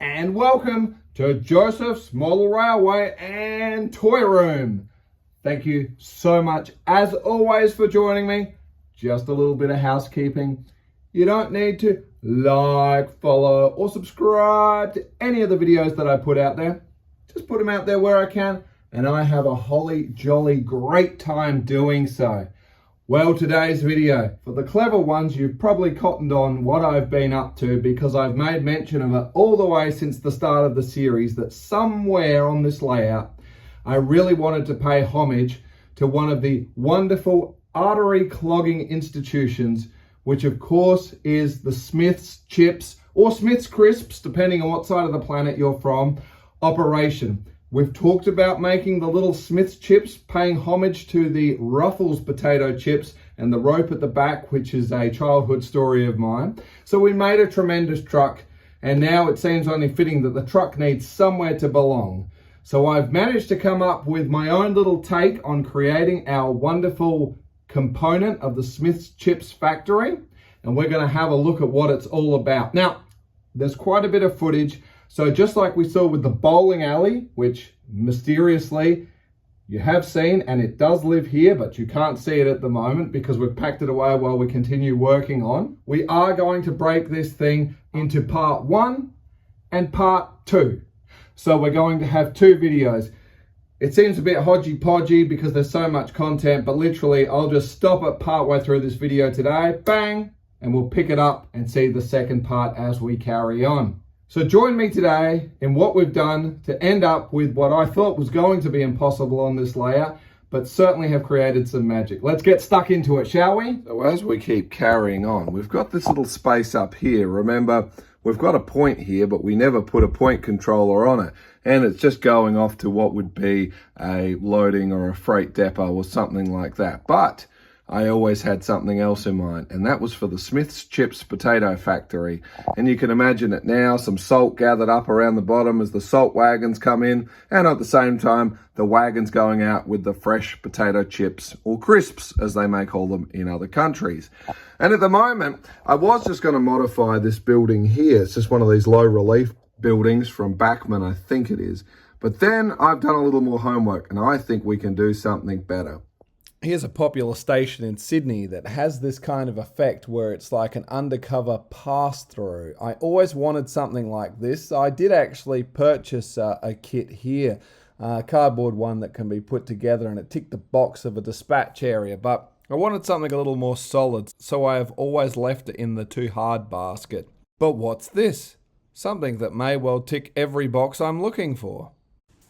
and welcome to Josef's Model Railway and Toy Room. Thank you so much, as always, for joining me. Just a little bit of housekeeping. You don't need to like, follow, or subscribe to any of the videos that I put out there. Just put them out there where I can, and I have a holly jolly great time doing so. Well, today's video, for the clever ones, you've probably cottoned on what I've been up to because I've made mention of it all the way since the start of the series, that somewhere on this layout, I really wanted to pay homage to one of the wonderful artery clogging institutions, which of course is the Smith's Chips, or Smith's Crisps, depending on what side of the planet you're from, operation. We've talked about making the little Smith's Chips, paying homage to the Ruffles potato chips and the rope at the back, which is a childhood story of mine. So we made a tremendous truck, and now it seems only fitting that the truck needs somewhere to belong. So I've managed to come up with my own little take on creating our wonderful component of the Smith's Chips factory, and we're going to have a look at what it's all about. Now, there's quite a bit of footage. So just like we saw with the bowling alley, which mysteriously you have seen, and it does live here, but you can't see it at the moment because we've packed it away while we continue working on. We are going to break this thing into part 1 and part 2. So we're going to have 2 videos. It seems a bit hodgy-podgy because there's so much content, but literally I'll just stop it partway through this video today, bang, and we'll pick it up and see the second part as we carry on. So join me today in what we've done to end up with what I thought was going to be impossible on this layout, but certainly have created some magic. Let's get stuck into it, shall we? So as we keep carrying on, we've got this little space up here. Remember, we've got a point here, but we never put a point controller on it. And it's just going off to what would be a loading or a freight depot or something like that. But I always had something else in mind, and that was for the Smith's Chips potato factory. And you can imagine it now, some salt gathered up around the bottom as the salt wagons come in, and at the same time, the wagons going out with the fresh potato chips, or crisps, as they may call them in other countries. And at the moment, I was just going to modify this building here. It's just one of these low relief buildings from Bachman, I think it is. But then I've done a little more homework, and I think we can do something better. Here's a popular station in Sydney that has this kind of effect where it's like an undercover pass-through. I always wanted something like this. I did actually purchase a kit here, a cardboard one that can be put together, and it ticked the box of a dispatch area, but I wanted something a little more solid, so I have always left it in the too hard basket. But what's this? Something that may well tick every box I'm looking for.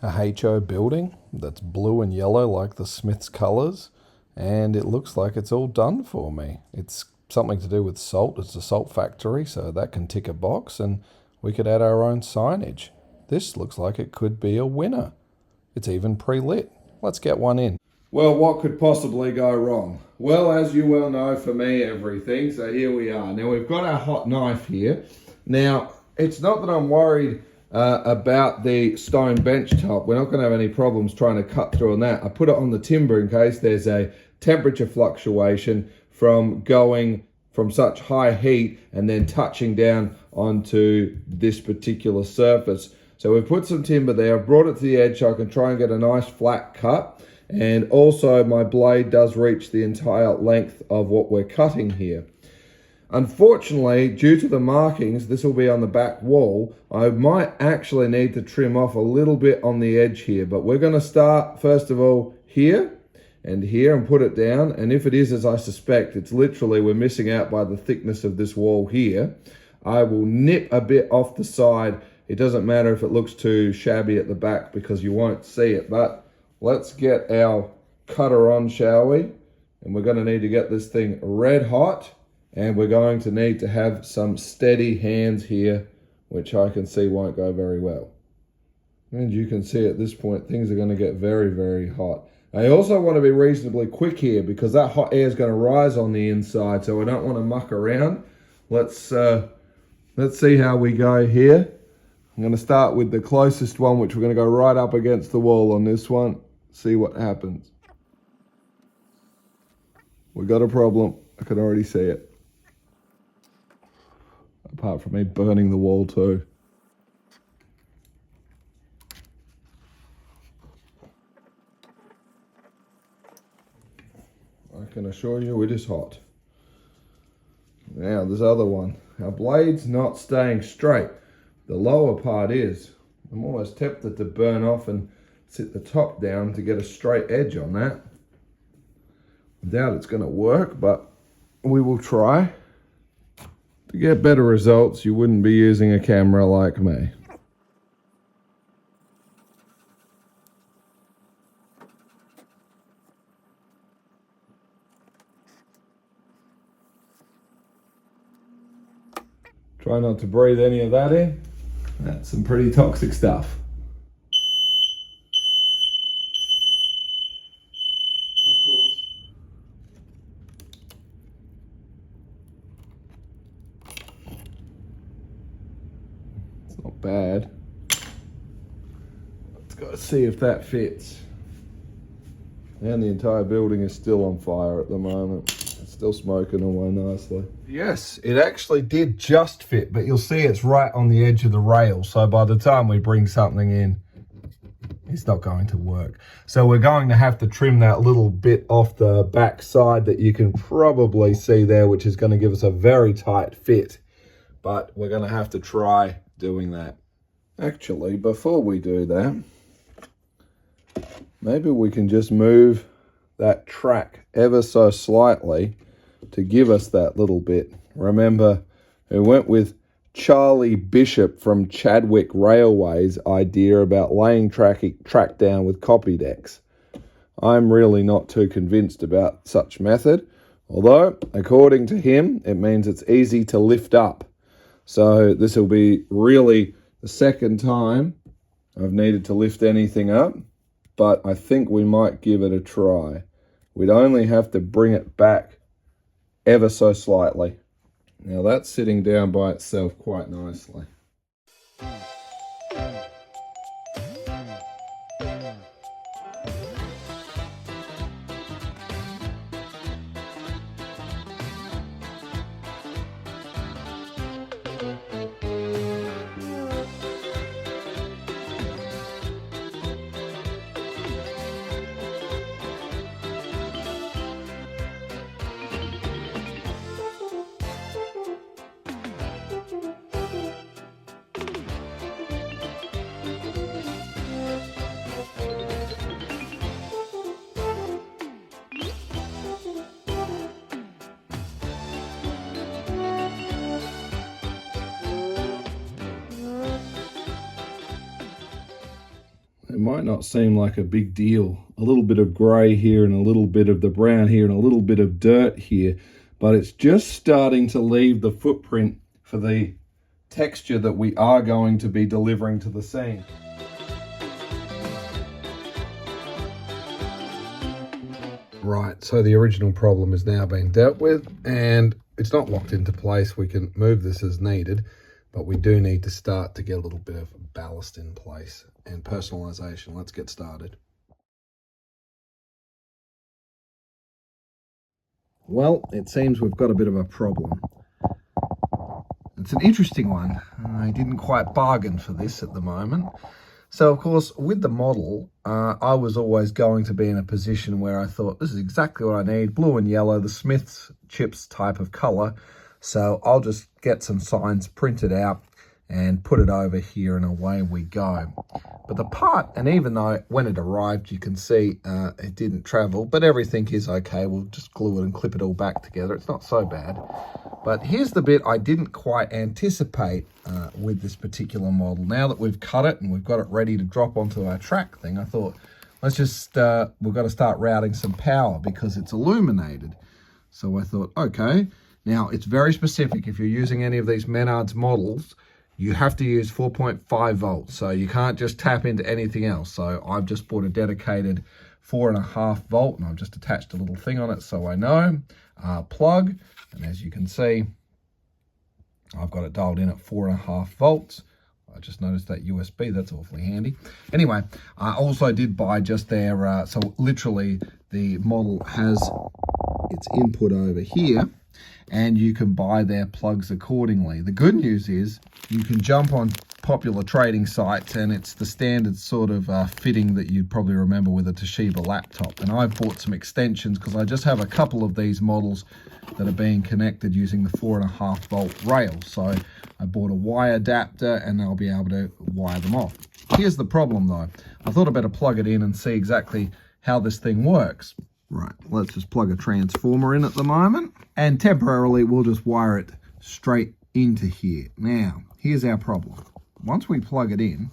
A HO building that's blue and yellow like the Smith's colours. And it looks like it's all done for me. It's something to do with salt. It's a salt factory, so that can tick a box, and we could add our own signage. This looks like it could be a winner. It's even pre-lit. Let's get one in. Well, what could possibly go wrong? Well, as you well know, for me, everything. So here we are. Now, we've got our hot knife here. Now, it's not that I'm worried about the stone bench top. We're not going to have any problems trying to cut through on that. I put it on the timber in case there's a temperature fluctuation from going from such high heat and then touching down onto this particular surface. So we've put some timber there. I've brought it to the edge so I can try and get a nice flat cut. And also my blade does reach the entire length of what we're cutting here. Unfortunately, due to the markings, this will be on the back wall, I might actually need to trim off a little bit on the edge here, but we're going to start first of all here and put it down. And if it is as I suspect, it's literally we're missing out by the thickness of this wall here. I will nip a bit off the side. It doesn't matter if it looks too shabby at the back because you won't see it, but let's get our cutter on, shall we? And we're going to need to get this thing red hot. And we're going to need to have some steady hands here, which I can see won't go very well. And you can see at this point, things are going to get very, very hot. I also want to be reasonably quick here because that hot air is going to rise on the inside, so I don't want to muck around. Let's see how we go here. I'm going to start with the closest one, which we're going to go right up against the wall on this one. See what happens. We got a problem. I can already see it. Apart from me burning the wall too. can assure you it is hot. Now this other one, our blade's not staying straight. The lower part is. I'm almost tempted to burn off and sit the top down to get a straight edge on that. I doubt it's going to work, but we will try. To get better results, you wouldn't be using a camera like me. Try not to breathe any of that in. That's some pretty toxic stuff. Of course. It's not bad. Let's go see if that fits. And the entire building is still on fire at the moment. It's still smoking away nicely. Yes, it actually did just fit, but you'll see it's right on the edge of the rail. So by the time we bring something in, it's not going to work. So we're going to have to trim that little bit off the back side that you can probably see there, which is going to give us a very tight fit. But we're going to have to try doing that. Actually, before we do that, maybe we can just move that track ever so slightly to give us that little bit. Remember, we went with Charlie Bishop from Chadwick Railways' idea about laying track down with copy decks. I'm really not too convinced about such method, although, according to him, it means it's easy to lift up. So this will be really the second time I've needed to lift anything up, but I think we might give it a try. We'd only have to bring it back ever so slightly. Now that's sitting down by itself quite nicely. It might not seem like a big deal. A little bit of grey here and a little bit of the brown here and a little bit of dirt here, but it's just starting to leave the footprint for the texture that we are going to be delivering to the scene. Right, so the original problem is now being dealt with and it's not locked into place. We can move this as needed, but we do need to start to get a little bit of ballast in place and personalisation. Let's get started. Well, it seems we've got a bit of a problem. It's an interesting one. I didn't quite bargain for this at the moment. So, of course, with the model, I was always going to be in a position where I thought, this is exactly what I need, blue and yellow, the Smith's chips type of colour. So I'll just get some signs printed out and put it over here and away we go. But the part, and even though when it arrived, you can see it didn't travel, but everything is okay. We'll just glue it and clip it all back together. It's not so bad. But here's the bit I didn't quite anticipate with this particular model. Now that we've cut it and we've got it ready to drop onto our track thing, I thought, let's just, we've got to start routing some power because it's illuminated. So I thought, okay, now it's very specific. If you're using any of these Menards models, you have to use 4.5 volts. So you can't just tap into anything else. So I've just bought a dedicated 4.5 volt and I've just attached a little thing on it so I know. Plug, and as you can see, I've got it dialed in at 4.5 volts. I just noticed that USB, that's awfully handy. Anyway, I also did buy just their, so literally the model has its input over here and you can buy their plugs accordingly. The good news is you can jump on popular trading sites, and it's the standard sort of fitting that you'd probably remember with a Toshiba laptop. And I've bought some extensions because I just have a couple of these models that are being connected using the 4.5 volt rail. So I bought a wire adapter and I'll be able to wire them off. Here's the problem though. I thought I'd better plug it in and see exactly how this thing works. Right, let's just plug a transformer in at the moment, and temporarily we'll just wire it straight into here. Now, here's our problem. Once we plug it in,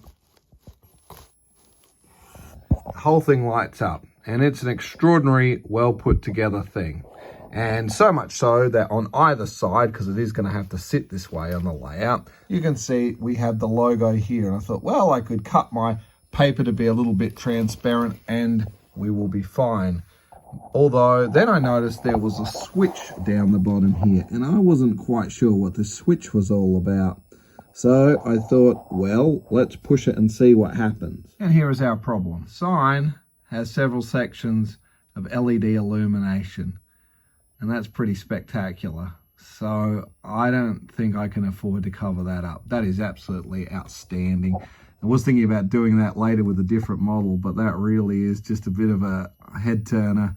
the whole thing lights up, and it's an extraordinary, well put together thing. And so much so that on either side, because it is going to have to sit this way on the layout, you can see we have the logo here. And I thought, well, I could cut my paper to be a little bit transparent and we will be fine. Although then I noticed there was a switch down the bottom here, and I wasn't quite sure what the switch was all about. So I thought, well, let's push it and see what happens. And here is our problem. Sign has several sections of LED illumination, and that's pretty spectacular. So I don't think I can afford to cover that up. That is absolutely outstanding. I was thinking about doing that later with a different model, but that really is just a bit of a head turner.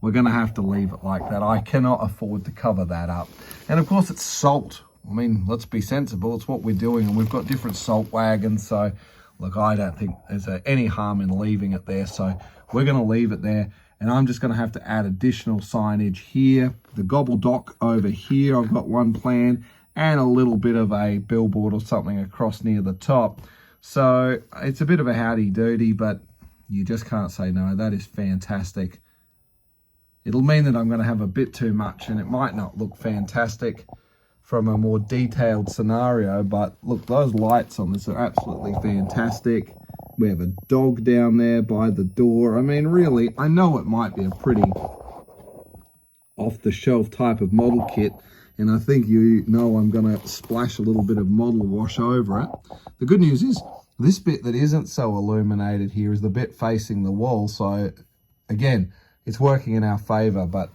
We're going to have to leave it like that. I cannot afford to cover that up. And of course it's salt. I mean, let's be sensible. It's what we're doing, and we've got different salt wagons. So look, I don't think there's any harm in leaving it there. So we're going to leave it there. And I'm just going to have to add additional signage here. The Gobbledok over here, I've got one plan, and a little bit of a billboard or something across near the top. So it's a bit of a howdy-doody, but you just can't say no. That is fantastic. It'll mean that I'm going to have a bit too much, and it might not look fantastic from a more detailed scenario, but look, those lights on this are absolutely fantastic. We have a dog down there by the door. I mean, really, I know it might be a pretty off-the-shelf type of model kit, and I think you know I'm going to splash a little bit of model wash over it. The good news is, this bit that isn't so illuminated here is the bit facing the wall, so again, it's working in our favor, but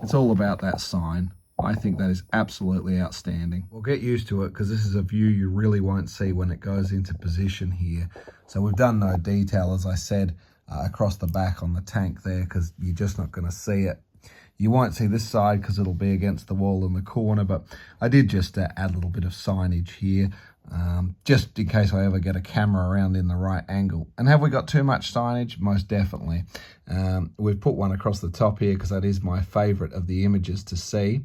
it's all about that sign. I think that is absolutely outstanding. We'll get used to it because this is a view you really won't see when it goes into position here. So we've done no detail, as I said, across the back on the tank there, because you're just not going to see it. You won't see this side because it'll be against the wall in the corner, but I did just add a little bit of signage here, just in case I ever get a camera around in the right angle. And have we got too much signage? Most definitely. We've put one across the top here because that is my favorite of the images to see.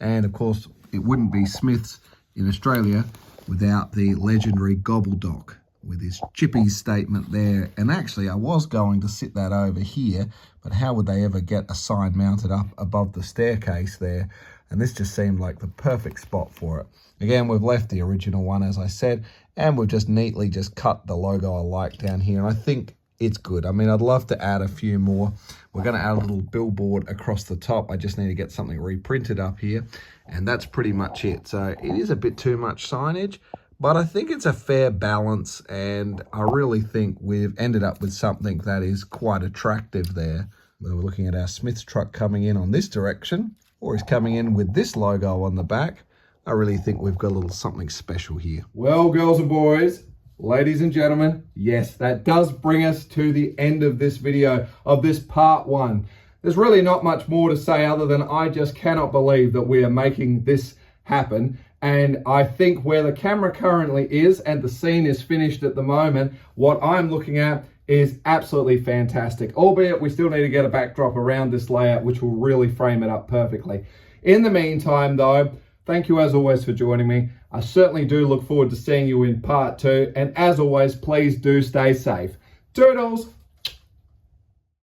And of course, it wouldn't be Smith's in Australia without the legendary Gobbledok with his Chippies statement there. And actually, I was going to sit that over here, but how would they ever get a sign mounted up above the staircase there? And this just seemed like the perfect spot for it. Again, we've left the original one, as I said, and we've just neatly just cut the logo I like down here. And I think it's good. I mean, I'd love to add a few more. We're going to add a little billboard across the top. I just need to get something reprinted up here, and that's pretty much it. So it is a bit too much signage, but I think it's a fair balance, and I really think we've ended up with something that is quite attractive there. We're looking at our Smith's truck coming in on this direction, or he's coming in with this logo on the back. I really think we've got a little something special here. Well, girls and boys, ladies and gentlemen, yes, that does bring us to the end of this video, of this part one. There's really not much more to say other than I just cannot believe that we are making this happen. And I think where the camera currently is and the scene is finished at the moment, what I'm looking at is absolutely fantastic. Albeit we still need to get a backdrop around this layout, which will really frame it up perfectly. In the meantime though, thank you as always for joining me. I certainly do look forward to seeing you in part two. And as always, please do stay safe. Toodles!